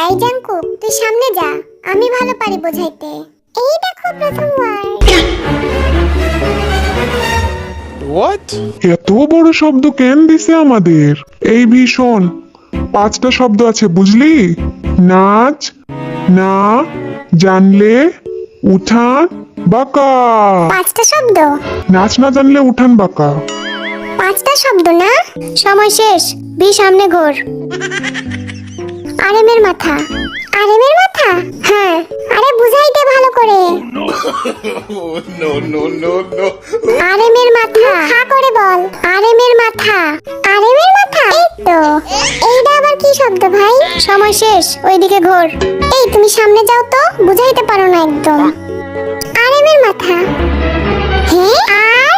এই জাঙ্কু, তুই সামনে যা, আমি ভালো পারি বোঝাইতে। এই দেখো প্রথম ওয়ার্ড। What? এত বড় শব্দ কেন দিছে আমাদের? এই ভীষণ 5টা শব্দ আছে বুঝলি? নাচ, না, জানলে, উঠান, বাঁকা। 5টা শব্দ? নাচ না জানলে উঠান বাঁকা। 5টা শব্দ না? সময় শেষ, বি সামনে ঘোর। আরেমের মাথা। আরেমের মাথা? হ্যাঁ, আরে বুঝাইতে ভালো করে। No. আরেমের মাথা, হা করে বল। আরেমের মাথা। আরেমের মাথা? এই তো। এইটা আবার কি শব্দ ভাই? সময় শেষ, ওইদিকে ঘোর। এই তুমি সামনে যাও তো, বুঝাইতে পারো না একদম। আরেমের মাথা। হ্যাঁ, আর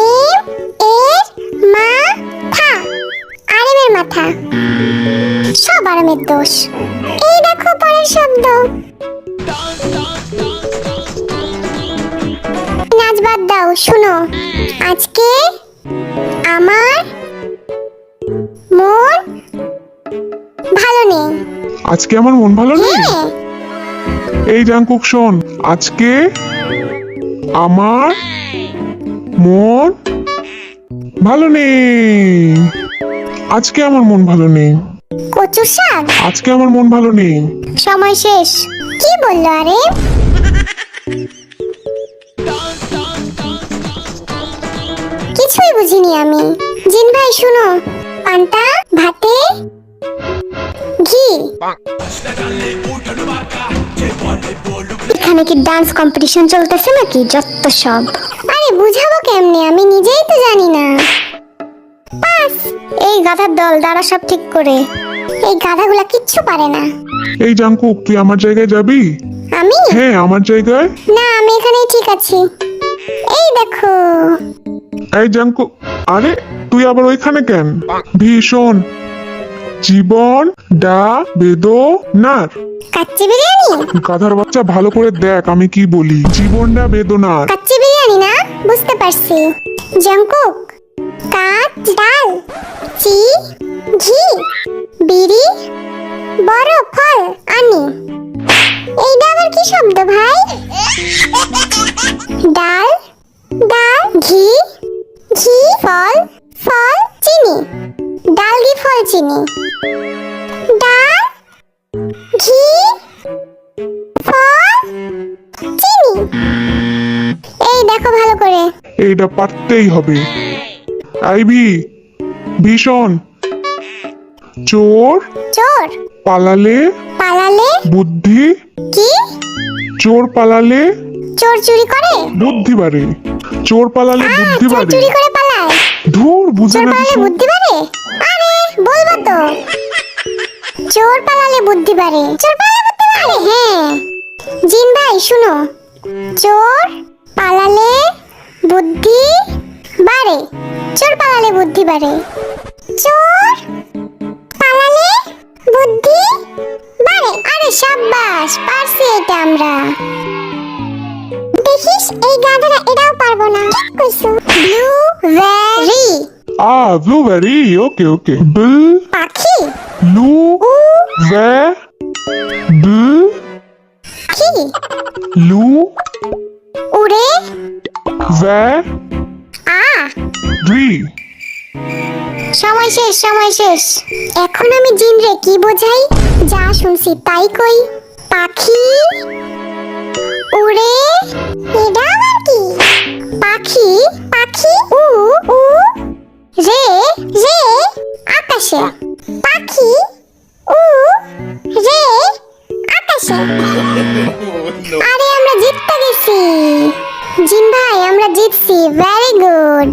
এম এর মাথা। আরেমের মাথা। সব আরামের দোষ। এই দেখো পরের শব্দ। নাচ বাদ দাও, শুনো। আজকে আমার মন ভালো নেই। আজকে আমার মন ভালো নেই। হ্যাঁ, এই জাঙ্কুক শোন, আজকে আমার মন ভালো নেই। আজকে আমার মন ভালো নেই। কচু শাক। আজকে আমার মন ভালো নেই। সময় শেষ। কি বললো আরে? কিছুই বুঝিনি আমি। জিন ভাই শুনো, পান্তা ভাতে ঘি। এখানে কি ডান্স কম্পিটিশন চলতেছে নাকি? যত সব। আরে বুঝাবো কেমনে, আমি নিজেই তো জানি না। পাস। এই গাধার দল, দাঁড়া সব ঠিক করে। এই গাধাগুলা কিচ্ছু পারে না। এই জাঙ্কুক, তুই আমার জায়গায় যাবি? আমি? হ্যাঁ, আমার জায়গায়। না, আমি এখানেই ঠিক আছি। এই দেখো। এই জাঙ্কুক, আরে তুই আবার ওইখানে কেন? ভীষণ জীবন ডা বেদনার। কাচ্চি বিরিয়ানি? গাধার বাচ্চা, ভালো করে দেখ আমি কি বলি। জীবনটা বেদনার। কাচ্চি বিরিয়ানি না? বুঝতে পারছি। জাঙ্কুক, কাচ ডাল, চি ঘি, বিড়ি, বড় ফল আনি। এইটা আবার কি শব্দ ভাই? ডাল, ডাল, ঘি, ঘি, ফল, ফল, চিনি। ডাল, ঘি, ফল, চিনি। ডাল, ঘি, ফল, চিনি। এই দেখো ভালো করে। এইটা পারতেই হবে। আইভি, ভীষণ চোর চোর পালালে পালালে বুদ্ধি। কি? চোর পালালে চোর চুরি করে? বুদ্ধি বাড়ে। চোর পালালে বুদ্ধি চোর বাড়ে। চুরি করে পালায়? ধুর, বুঝে চোর না পালালে কিছু। বুদ্ধি বাড়ে? আরে বলবো তো। চোর পালালে বুদ্ধি বাড়ে। চোর পালালে বুদ্ধি বাড়ে? হ্যাঁ। জিন ভাই শুনো, চোর পালালে বুদ্ধি বাড়ে। চোর পালালে বুদ্ধি বাড়ে। চোর পালালে বুদ্ধি বাড়ে। আরে সাব্বাস, পারছি এটা আমরা। দেখিস, এই গাধারা এটাও পারবো না। ঠিক কইছো। Blueberry blueberry. ওকে বিল পাখি। লু ভে বিল কি? লু উড়ে ভে আ। ভি। সময় শেষ, সময় শেষ। এখন আমি জিন রে কি বোঝাই? যা শুনছি তাই কই। পাখি উড়ে, এটা আবার কি? পাখি, পাখি উ উ রে রে আকাশে। পাখি উ রে আকাশে। আরে আমরা জিততে গেছি। জিন ভাই, আমরা জিতছি। Very good.